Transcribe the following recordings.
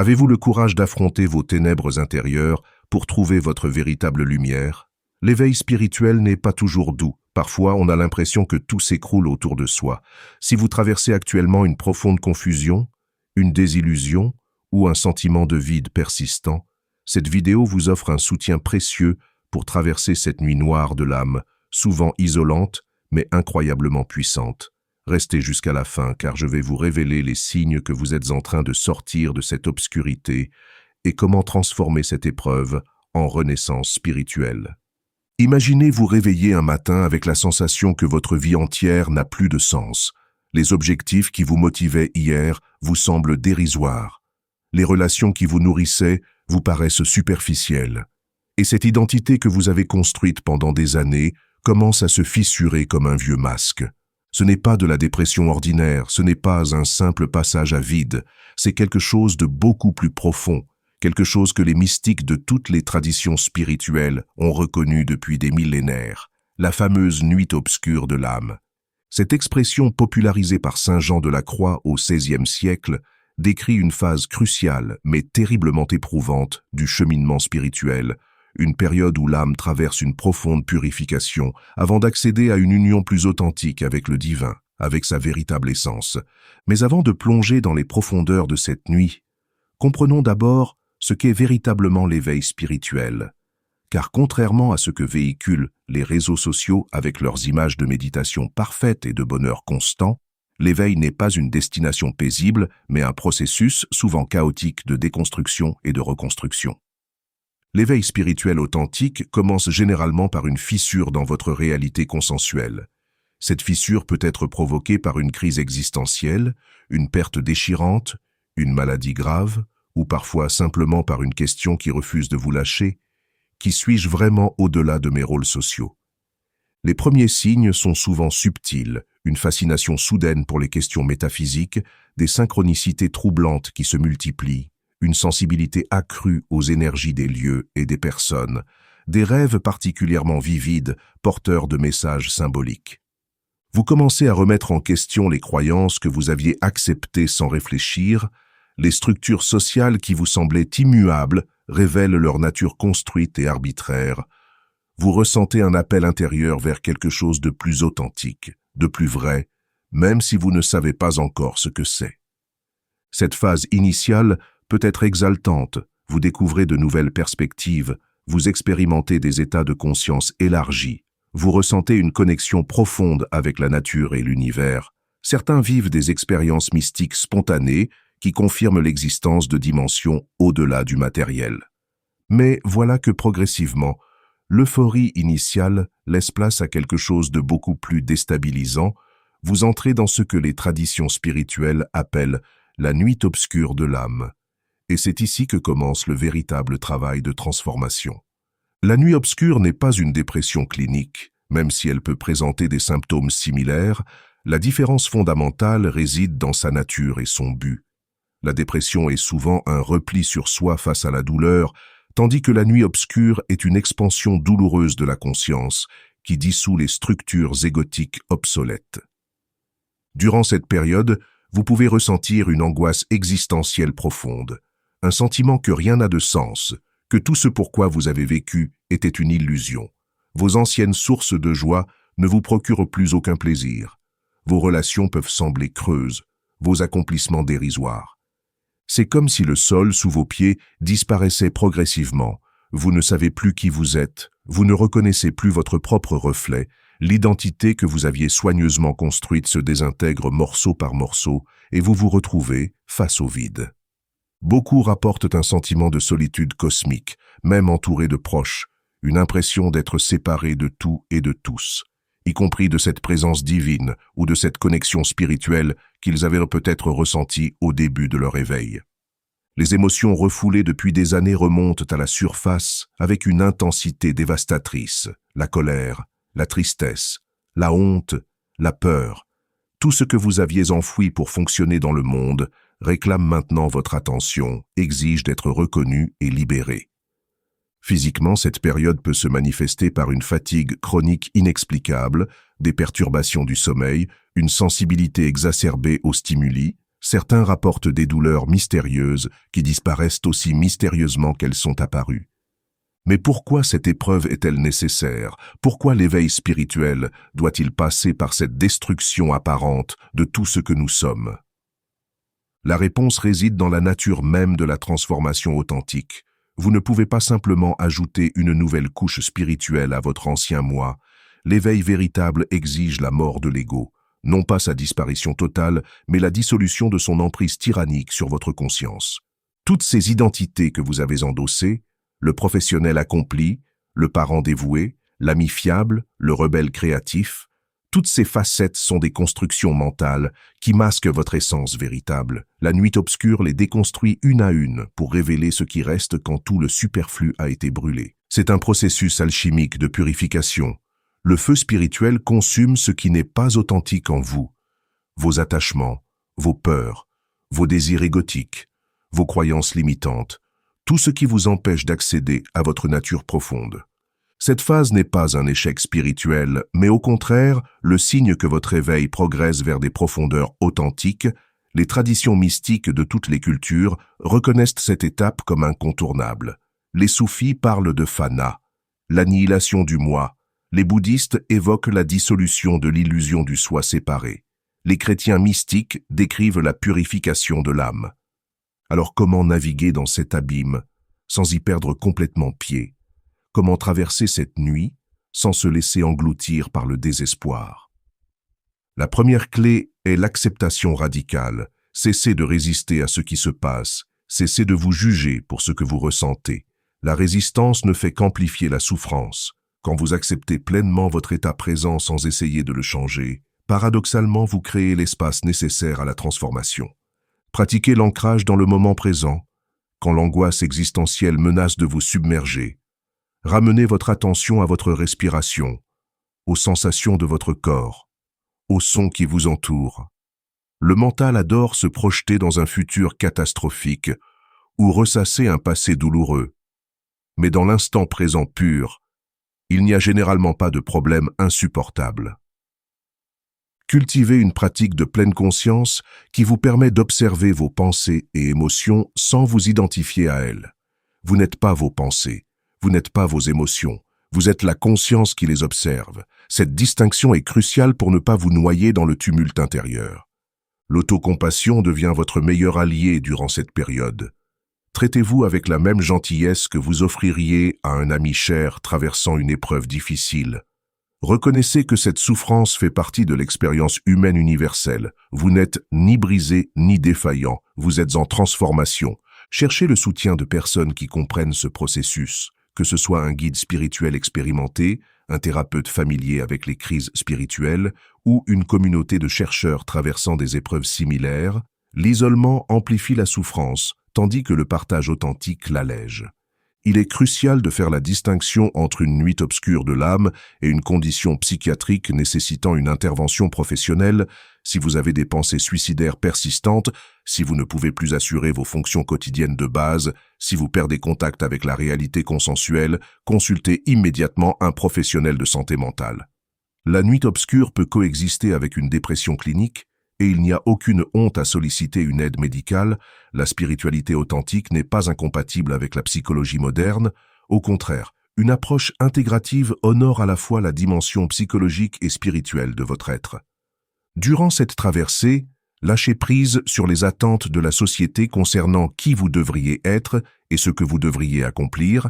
Avez-vous le courage d'affronter vos ténèbres intérieures pour trouver votre véritable lumière? L'éveil spirituel n'est pas toujours doux. Parfois, on a l'impression que tout s'écroule autour de soi. Si vous traversez actuellement une profonde confusion, une désillusion ou un sentiment de vide persistant, cette vidéo vous offre un soutien précieux pour traverser cette nuit noire de l'âme, souvent isolante, mais incroyablement puissante. Restez jusqu'à la fin, car je vais vous révéler les signes que vous êtes en train de sortir de cette obscurité et comment transformer cette épreuve en renaissance spirituelle. Imaginez vous réveiller un matin avec la sensation que votre vie entière n'a plus de sens. Les objectifs qui vous motivaient hier vous semblent dérisoires. Les relations qui vous nourrissaient vous paraissent superficielles. Et cette identité que vous avez construite pendant des années commence à se fissurer comme un vieux masque. Ce n'est pas de la dépression ordinaire, ce n'est pas un simple passage à vide, c'est quelque chose de beaucoup plus profond, quelque chose que les mystiques de toutes les traditions spirituelles ont reconnu depuis des millénaires, la fameuse nuit obscure de l'âme. Cette expression popularisée par saint Jean de la Croix au XVIe siècle décrit une phase cruciale mais terriblement éprouvante du cheminement spirituel, une période où l'âme traverse une profonde purification avant d'accéder à une union plus authentique avec le divin, avec sa véritable essence. Mais avant de plonger dans les profondeurs de cette nuit, comprenons d'abord ce qu'est véritablement l'éveil spirituel. Car contrairement à ce que véhiculent les réseaux sociaux avec leurs images de méditation parfaite et de bonheur constant, l'éveil n'est pas une destination paisible, mais un processus souvent chaotique de déconstruction et de reconstruction. L'éveil spirituel authentique commence généralement par une fissure dans votre réalité consensuelle. Cette fissure peut être provoquée par une crise existentielle, une perte déchirante, une maladie grave, ou parfois simplement par une question qui refuse de vous lâcher. Qui suis-je vraiment au-delà de mes rôles sociaux? Les premiers signes sont souvent subtils, une fascination soudaine pour les questions métaphysiques, des synchronicités troublantes qui se multiplient, une sensibilité accrue aux énergies des lieux et des personnes, des rêves particulièrement vivides, porteurs de messages symboliques. Vous commencez à remettre en question les croyances que vous aviez acceptées sans réfléchir, les structures sociales qui vous semblaient immuables révèlent leur nature construite et arbitraire. Vous ressentez un appel intérieur vers quelque chose de plus authentique, de plus vrai, même si vous ne savez pas encore ce que c'est. Cette phase initiale peut être exaltante, vous découvrez de nouvelles perspectives, vous expérimentez des états de conscience élargis, vous ressentez une connexion profonde avec la nature et l'univers. Certains vivent des expériences mystiques spontanées qui confirment l'existence de dimensions au-delà du matériel. Mais voilà que progressivement, l'euphorie initiale laisse place à quelque chose de beaucoup plus déstabilisant. Vous entrez dans ce que les traditions spirituelles appellent la nuit obscure de l'âme. Et c'est ici que commence le véritable travail de transformation. La nuit obscure n'est pas une dépression clinique, même si elle peut présenter des symptômes similaires. La différence fondamentale réside dans sa nature et son but. La dépression est souvent un repli sur soi face à la douleur, tandis que la nuit obscure est une expansion douloureuse de la conscience qui dissout les structures égotiques obsolètes. Durant cette période, vous pouvez ressentir une angoisse existentielle profonde, un sentiment que rien n'a de sens, que tout ce pourquoi vous avez vécu était une illusion. Vos anciennes sources de joie ne vous procurent plus aucun plaisir. Vos relations peuvent sembler creuses, vos accomplissements dérisoires. C'est comme si le sol sous vos pieds disparaissait progressivement. Vous ne savez plus qui vous êtes, vous ne reconnaissez plus votre propre reflet, l'identité que vous aviez soigneusement construite se désintègre morceau par morceau et vous vous retrouvez face au vide. Beaucoup rapportent un sentiment de solitude cosmique, même entouré de proches, une impression d'être séparé de tout et de tous, y compris de cette présence divine ou de cette connexion spirituelle qu'ils avaient peut-être ressentie au début de leur éveil. Les émotions refoulées depuis des années remontent à la surface avec une intensité dévastatrice, la colère, la tristesse, la honte, la peur. Tout ce que vous aviez enfoui pour fonctionner dans le monde réclame maintenant votre attention, exige d'être reconnu et libéré. Physiquement, cette période peut se manifester par une fatigue chronique inexplicable, des perturbations du sommeil, une sensibilité exacerbée aux stimuli. Certains rapportent des douleurs mystérieuses qui disparaissent aussi mystérieusement qu'elles sont apparues. Mais pourquoi cette épreuve est-elle nécessaire? Pourquoi l'éveil spirituel doit-il passer par cette destruction apparente de tout ce que nous sommes? La réponse réside dans la nature même de la transformation authentique. Vous ne pouvez pas simplement ajouter une nouvelle couche spirituelle à votre ancien moi. L'éveil véritable exige la mort de l'ego, non pas sa disparition totale, mais la dissolution de son emprise tyrannique sur votre conscience. Toutes ces identités que vous avez endossées, le professionnel accompli, le parent dévoué, l'ami fiable, le rebelle créatif, toutes ces facettes sont des constructions mentales qui masquent votre essence véritable. La nuit obscure les déconstruit une à une pour révéler ce qui reste quand tout le superflu a été brûlé. C'est un processus alchimique de purification. Le feu spirituel consume ce qui n'est pas authentique en vous. Vos attachements, vos peurs, vos désirs égotiques, vos croyances limitantes, tout ce qui vous empêche d'accéder à votre nature profonde. Cette phase n'est pas un échec spirituel, mais au contraire, le signe que votre éveil progresse vers des profondeurs authentiques. Les traditions mystiques de toutes les cultures reconnaissent cette étape comme incontournable. Les soufis parlent de fana, l'annihilation du moi. Les bouddhistes évoquent la dissolution de l'illusion du soi séparé. Les chrétiens mystiques décrivent la purification de l'âme. Alors comment naviguer dans cet abîme sans y perdre complètement pied? Comment traverser cette nuit sans se laisser engloutir par le désespoir? La première clé est l'acceptation radicale. Cessez de résister à ce qui se passe. Cessez de vous juger pour ce que vous ressentez. La résistance ne fait qu'amplifier la souffrance. Quand vous acceptez pleinement votre état présent sans essayer de le changer, paradoxalement vous créez l'espace nécessaire à la transformation. Pratiquez l'ancrage dans le moment présent. Quand l'angoisse existentielle menace de vous submerger, ramenez votre attention à votre respiration, aux sensations de votre corps, aux sons qui vous entourent. Le mental adore se projeter dans un futur catastrophique ou ressasser un passé douloureux. Mais dans l'instant présent pur, il n'y a généralement pas de problème insupportable. Cultivez une pratique de pleine conscience qui vous permet d'observer vos pensées et émotions sans vous identifier à elles. Vous n'êtes pas vos pensées, vous n'êtes pas vos émotions, vous êtes la conscience qui les observe. Cette distinction est cruciale pour ne pas vous noyer dans le tumulte intérieur. L'autocompassion devient votre meilleur allié durant cette période. Traitez-vous avec la même gentillesse que vous offririez à un ami cher traversant une épreuve difficile. Reconnaissez que cette souffrance fait partie de l'expérience humaine universelle. Vous n'êtes ni brisé ni défaillant, vous êtes en transformation. Cherchez le soutien de personnes qui comprennent ce processus, que ce soit un guide spirituel expérimenté, un thérapeute familier avec les crises spirituelles ou une communauté de chercheurs traversant des épreuves similaires. L'isolement amplifie la souffrance, tandis que le partage authentique l'allège. Il est crucial de faire la distinction entre une nuit obscure de l'âme et une condition psychiatrique nécessitant une intervention professionnelle. Si vous avez des pensées suicidaires persistantes, si vous ne pouvez plus assurer vos fonctions quotidiennes de base, si vous perdez contact avec la réalité consensuelle, consultez immédiatement un professionnel de santé mentale. La nuit obscure peut coexister avec une dépression clinique, et il n'y a aucune honte à solliciter une aide médicale. La spiritualité authentique n'est pas incompatible avec la psychologie moderne. Au contraire, une approche intégrative honore à la fois la dimension psychologique et spirituelle de votre être. Durant cette traversée, lâchez prise sur les attentes de la société concernant qui vous devriez être et ce que vous devriez accomplir.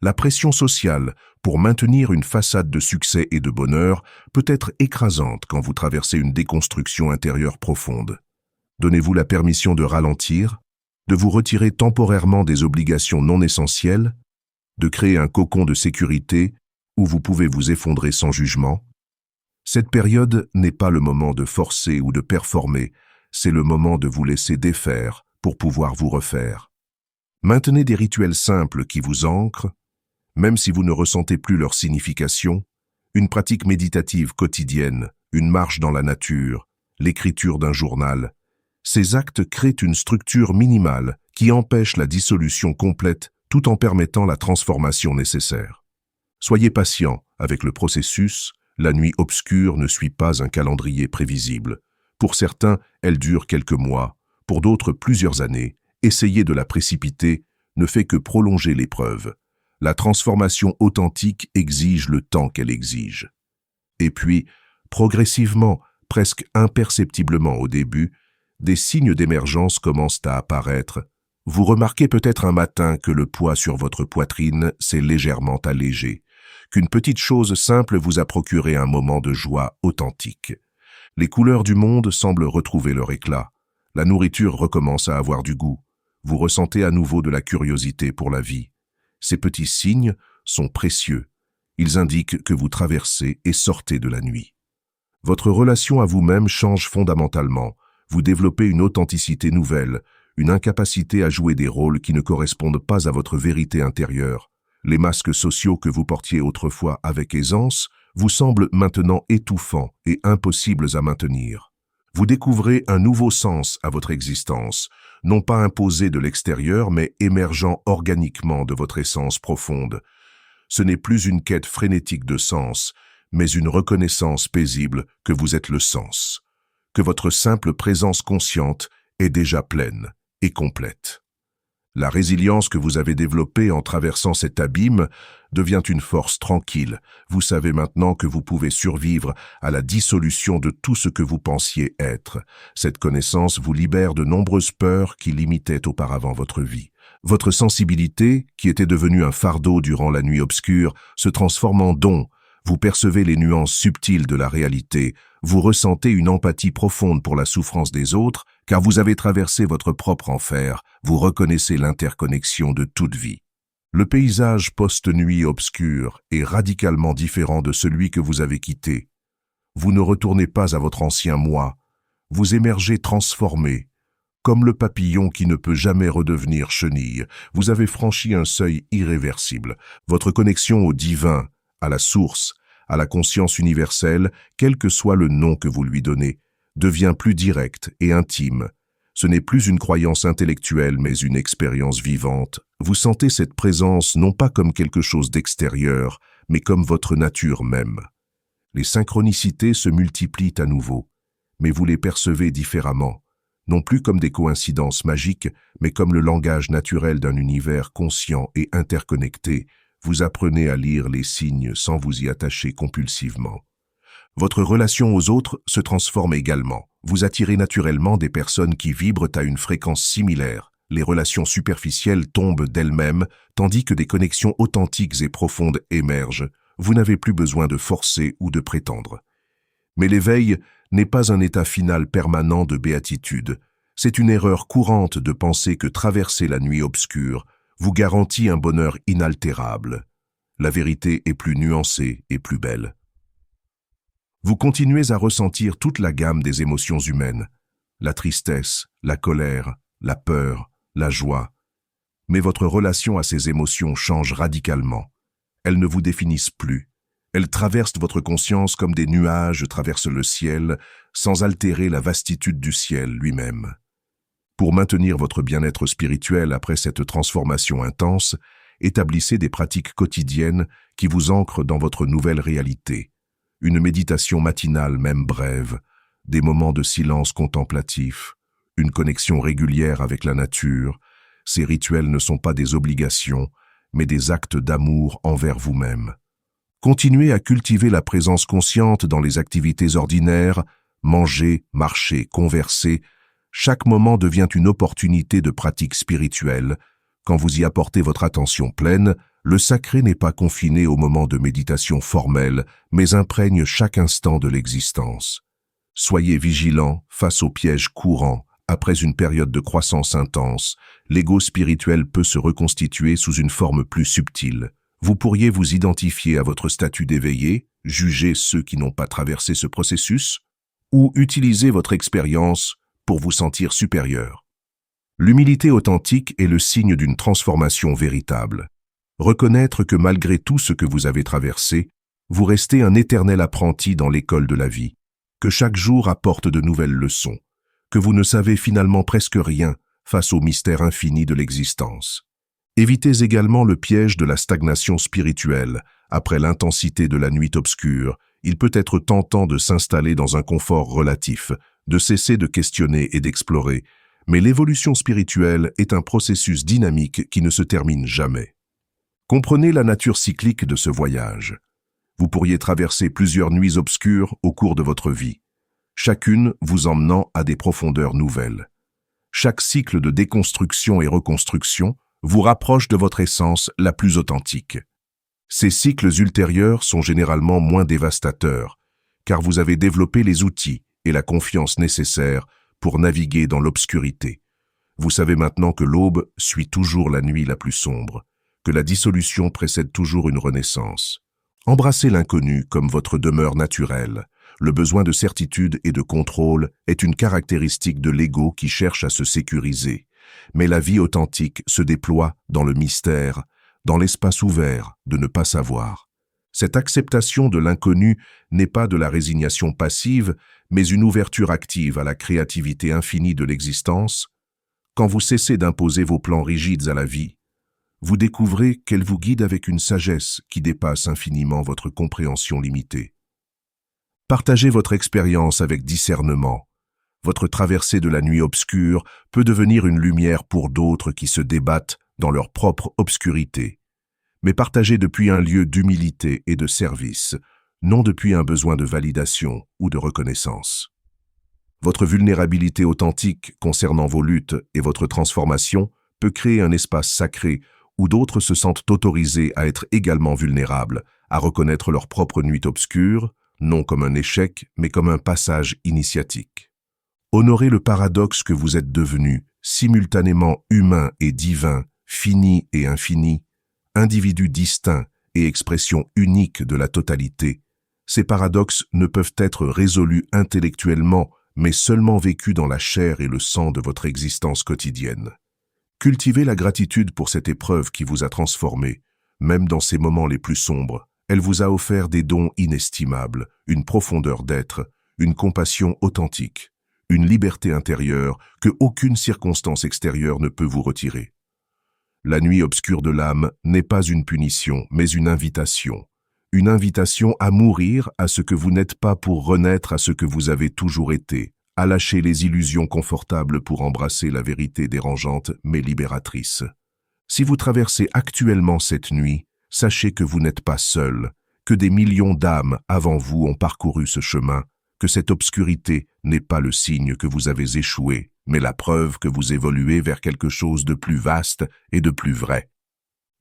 La pression sociale pour maintenir une façade de succès et de bonheur peut être écrasante quand vous traversez une déconstruction intérieure profonde. Donnez-vous la permission de ralentir, de vous retirer temporairement des obligations non essentielles, de créer un cocon de sécurité où vous pouvez vous effondrer sans jugement. Cette période n'est pas le moment de forcer ou de performer, c'est le moment de vous laisser défaire pour pouvoir vous refaire. Maintenez des rituels simples qui vous ancrent, même si vous ne ressentez plus leur signification, une pratique méditative quotidienne, une marche dans la nature, l'écriture d'un journal. Ces actes créent une structure minimale qui empêche la dissolution complète tout en permettant la transformation nécessaire. Soyez patient avec le processus, la nuit obscure ne suit pas un calendrier prévisible. Pour certains, elle dure quelques mois, Pour d'autres, plusieurs années. Essayer de la précipiter ne fait que prolonger l'épreuve. La transformation authentique exige le temps qu'elle exige. Et puis, progressivement, presque imperceptiblement au début, des signes d'émergence commencent à apparaître. Vous remarquez peut-être un matin que le poids sur votre poitrine s'est légèrement allégé, qu'une petite chose simple vous a procuré un moment de joie authentique. Les couleurs du monde semblent retrouver leur éclat. La nourriture recommence à avoir du goût. Vous ressentez à nouveau de la curiosité pour la vie. Ces petits signes sont précieux. Ils indiquent que vous traversez et sortez de la nuit. Votre relation à vous-même change fondamentalement. Vous développez une authenticité nouvelle, une incapacité à jouer des rôles qui ne correspondent pas à votre vérité intérieure. Les masques sociaux que vous portiez autrefois avec aisance vous semblent maintenant étouffants et impossibles à maintenir. Vous découvrez un nouveau sens à votre existence, non pas imposé de l'extérieur, mais émergeant organiquement de votre essence profonde. Ce n'est plus une quête frénétique de sens, mais une reconnaissance paisible que vous êtes le sens, que votre simple présence consciente est déjà pleine et complète. La résilience que vous avez développée en traversant cet abîme devient une force tranquille. Vous savez maintenant que vous pouvez survivre à la dissolution de tout ce que vous pensiez être. Cette connaissance vous libère de nombreuses peurs qui limitaient auparavant votre vie. Votre sensibilité, qui était devenue un fardeau durant la nuit obscure, se transforme en don. Vous percevez les nuances subtiles de la réalité. Vous ressentez une empathie profonde pour la souffrance des autres, car vous avez traversé votre propre enfer. Vous reconnaissez l'interconnexion de toute vie. Le paysage post-nuit obscur est radicalement différent de celui que vous avez quitté. Vous ne retournez pas à votre ancien moi. Vous émergez transformé. Comme le papillon qui ne peut jamais redevenir chenille, vous avez franchi un seuil irréversible. Votre connexion au divin, à la source, à la conscience universelle, quel que soit le nom que vous lui donnez, devient plus directe et intime. Ce n'est plus une croyance intellectuelle, mais une expérience vivante. Vous sentez cette présence non pas comme quelque chose d'extérieur, mais comme votre nature même. Les synchronicités se multiplient à nouveau, mais vous les percevez différemment, non plus comme des coïncidences magiques, mais comme le langage naturel d'un univers conscient et interconnecté. Vous apprenez à lire les signes sans vous y attacher compulsivement. Votre relation aux autres se transforme également. Vous attirez naturellement des personnes qui vibrent à une fréquence similaire. Les relations superficielles tombent d'elles-mêmes, tandis que des connexions authentiques et profondes émergent. Vous n'avez plus besoin de forcer ou de prétendre. Mais l'éveil n'est pas un état final permanent de béatitude. C'est une erreur courante de penser que traverser la nuit obscure vous garantit un bonheur inaltérable. La vérité est plus nuancée et plus belle. Vous continuez à ressentir toute la gamme des émotions humaines, la tristesse, la colère, la peur, la joie. Mais votre relation à ces émotions change radicalement. Elles ne vous définissent plus. Elles traversent votre conscience comme des nuages traversent le ciel, sans altérer la vastitude du ciel lui-même. Pour maintenir votre bien-être spirituel après cette transformation intense, établissez des pratiques quotidiennes qui vous ancrent dans votre nouvelle réalité. Une méditation matinale, même brève, des moments de silence contemplatif, une connexion régulière avec la nature. Ces rituels ne sont pas des obligations, mais des actes d'amour envers vous-même. Continuez à cultiver la présence consciente dans les activités ordinaires, manger, marcher, converser. Chaque moment devient une opportunité de pratique spirituelle. Quand vous y apportez votre attention pleine, le sacré n'est pas confiné au moment de méditation formelle, mais imprègne chaque instant de l'existence. Soyez vigilants face aux pièges courants. Après une période de croissance intense, l'ego spirituel peut se reconstituer sous une forme plus subtile. Vous pourriez vous identifier à votre statut d'éveillé, juger ceux qui n'ont pas traversé ce processus, ou utiliser votre expérience pour vous sentir supérieur. L'humilité authentique est le signe d'une transformation véritable. Reconnaître que malgré tout ce que vous avez traversé, vous restez un éternel apprenti dans l'école de la vie, que chaque jour apporte de nouvelles leçons, que vous ne savez finalement presque rien face au mystère infini de l'existence. Évitez également le piège de la stagnation spirituelle. Après l'intensité de la nuit obscure, il peut être tentant de s'installer dans un confort relatif, de cesser de questionner et d'explorer, Mais l'évolution spirituelle est un processus dynamique qui ne se termine jamais. Comprenez la nature cyclique de ce voyage. Vous pourriez traverser plusieurs nuits obscures au cours de votre vie, chacune vous emmenant à des profondeurs nouvelles. Chaque cycle de déconstruction et reconstruction vous rapproche de votre essence la plus authentique. Ces cycles ultérieurs sont généralement moins dévastateurs, car vous avez développé les outils et la confiance nécessaires pour naviguer dans l'obscurité. Vous savez maintenant que l'aube suit toujours la nuit la plus sombre, que la dissolution précède toujours une renaissance. Embrassez l'inconnu comme votre demeure naturelle. Le besoin de certitude et de contrôle est une caractéristique de l'ego qui cherche à se sécuriser. Mais la vie authentique se déploie dans le mystère, dans l'espace ouvert de ne pas savoir. Cette acceptation de l'inconnu n'est pas de la résignation passive, mais une ouverture active à la créativité infinie de l'existence. Quand vous cessez d'imposer vos plans rigides à la vie, vous découvrez qu'elle vous guide avec une sagesse qui dépasse infiniment votre compréhension limitée. Partagez votre expérience avec discernement. Votre traversée de la nuit obscure peut devenir une lumière pour d'autres qui se débattent dans leur propre obscurité. Mais partagez depuis un lieu d'humilité et de service, non depuis un besoin de validation ou de reconnaissance. Votre vulnérabilité authentique concernant vos luttes et votre transformation peut créer un espace sacré où d'autres se sentent autorisés à être également vulnérables, à reconnaître leur propre nuit obscure, non comme un échec, mais comme un passage initiatique. Honorez le paradoxe que vous êtes devenu, simultanément humain et divin, fini et infini, individu distinct et expression unique de la totalité. Ces paradoxes ne peuvent être résolus intellectuellement, mais seulement vécus dans la chair et le sang de votre existence quotidienne. Cultivez la gratitude pour cette épreuve qui vous a transformé, même dans ces moments les plus sombres. Elle vous a offert des dons inestimables, une profondeur d'être, une compassion authentique, une liberté intérieure que aucune circonstance extérieure ne peut vous retirer. La nuit obscure de l'âme n'est pas une punition, mais une invitation à mourir à ce que vous n'êtes pas pour renaître à ce que vous avez toujours été, à lâcher les illusions confortables pour embrasser la vérité dérangeante mais libératrice. Si vous traversez actuellement cette nuit, sachez que vous n'êtes pas seul, que des millions d'âmes avant vous ont parcouru ce chemin, que cette obscurité n'est pas le signe que vous avez échoué, mais la preuve que vous évoluez vers quelque chose de plus vaste et de plus vrai.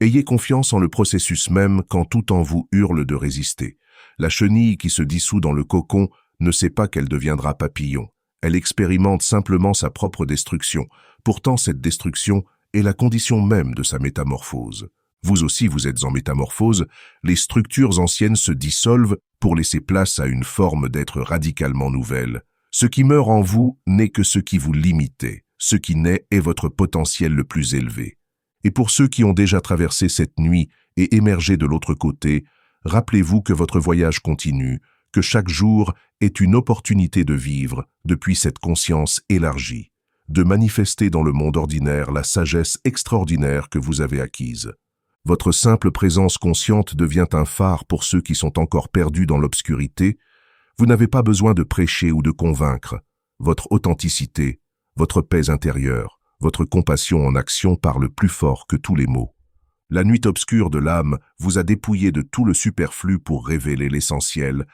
Ayez confiance en le processus même quand tout en vous hurle de résister. La chenille qui se dissout dans le cocon ne sait pas qu'elle deviendra papillon. Elle expérimente simplement sa propre destruction. Pourtant, cette destruction est la condition même de sa métamorphose. Vous aussi, vous êtes en métamorphose. Les structures anciennes se dissolvent pour laisser place à une forme d'être radicalement nouvelle. Ce qui meurt en vous n'est que ce qui vous limitez. Ce qui naît est votre potentiel le plus élevé. Et pour ceux qui ont déjà traversé cette nuit et émergé de l'autre côté, rappelez-vous que votre voyage continue, que chaque jour est une opportunité de vivre depuis cette conscience élargie, de manifester dans le monde ordinaire la sagesse extraordinaire que vous avez acquise. Votre simple présence consciente devient un phare pour ceux qui sont encore perdus dans l'obscurité. Vous n'avez pas besoin de prêcher ou de convaincre. Votre authenticité, votre paix intérieure, votre compassion en action parle plus fort que tous les mots. La nuit obscure de l'âme vous a dépouillé de tout le superflu pour révéler l'essentiel.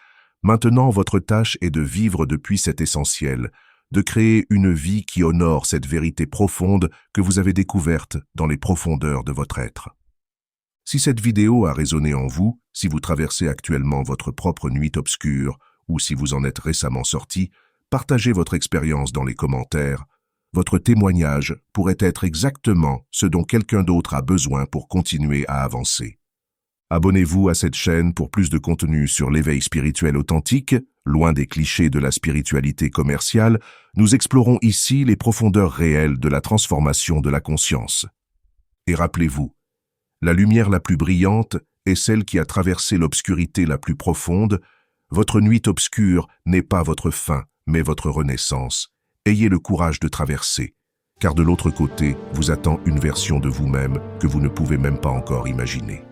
Maintenant, votre tâche est de vivre depuis cet essentiel, de créer une vie qui honore cette vérité profonde que vous avez découverte dans les profondeurs de votre être. Si cette vidéo a résonné en vous, si vous traversez actuellement votre propre nuit obscure ou si vous en êtes récemment sorti, partagez votre expérience dans les commentaires. Votre témoignage pourrait être exactement ce dont quelqu'un d'autre a besoin pour continuer à avancer. Abonnez-vous à cette chaîne pour plus de contenu sur l'éveil spirituel authentique. Loin des clichés de la spiritualité commerciale, nous explorons ici les profondeurs réelles de la transformation de la conscience. Et rappelez-vous, la lumière la plus brillante est celle qui a traversé l'obscurité la plus profonde. Votre nuit obscure n'est pas votre fin, mais votre renaissance. Ayez le courage de traverser, car de l'autre côté vous attend une version de vous-même que vous ne pouvez même pas encore imaginer.